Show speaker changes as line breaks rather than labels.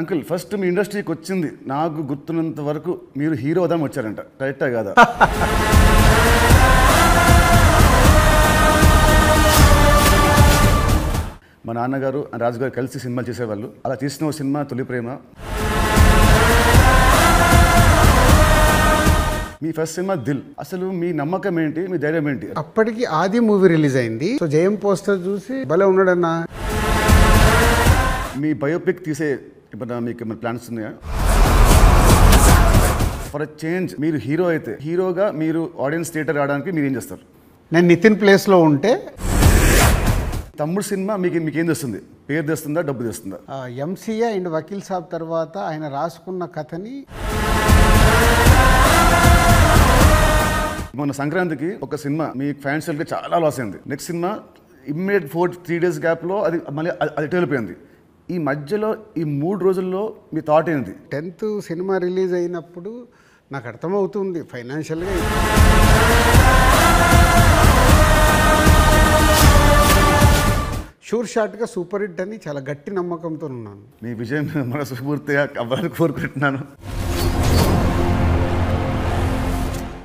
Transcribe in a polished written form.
Uncle first మీ ఇండస్ట్రీకి వచ్చింది నాకు గుర్తున్నంత వరకు మీరు హీరో అవుదాం వచ్చారంట, కరెక్టా కాదా? మా నాన్నగారు రాజుగారు కలిసి సినిమాలు చేసేవాళ్ళు. అలా తీసిన ఒక సినిమా తొలి ప్రేమ. మీ ఫస్ట్ సినిమా దిల్. అసలు మీ నమ్మకం ఏంటి, మీ ధైర్యం ఏంటి?
అప్పటికి ఆది మూవీ రిలీజ్ అయింది. సో జయం పోస్టర్ చూసి భలే ఉన్నాడన్నా.
మీ బయోపిక్ తీసే ఇప్పుడు మీకు ఏమైనా ప్లాన్స్ ఉన్నాయా? ఫర్ చేంజ్ మీరు హీరో అయితే హీరోగా మీరు ఆడియన్స్ థియేటర్ రావడానికి మీరు ఏం చేస్తారు?
నేను నితిన్ ప్లేస్లో ఉంటే.
తమ్ముడు సినిమా మీకేం తెస్తుంది? పేరు తెస్తుందా, డబ్బు తెస్తుందా?
ఎంసీఏ అండ్ వకీల్ సాబ్ తర్వాత ఆయన రాసుకున్న కథని
మొన్న సంక్రాంతికి ఒక సినిమా మీ ఫ్యాన్స్ కి చాలా లాస్ అయింది. నెక్స్ట్ సినిమా ఇమ్మీడియట్ 3 days గ్యాప్లో మళ్ళీ అది వెళ్ళిపోయింది. ఈ మధ్యలో ఈ 3 రోజుల్లో మీ థాట్ ఏంటి?
10th సినిమా రిలీజ్ అయినప్పుడు నాకు అర్థమవుతుంది ఫైనాన్షియల్గా షూర్ షాట్గా సూపర్ హిట్ అని చాలా గట్టి నమ్మకంతో ఉన్నాను.
మీ విజయం మనస్ఫూర్తిగా అవ్వాలని కోరుకుంటున్నాను.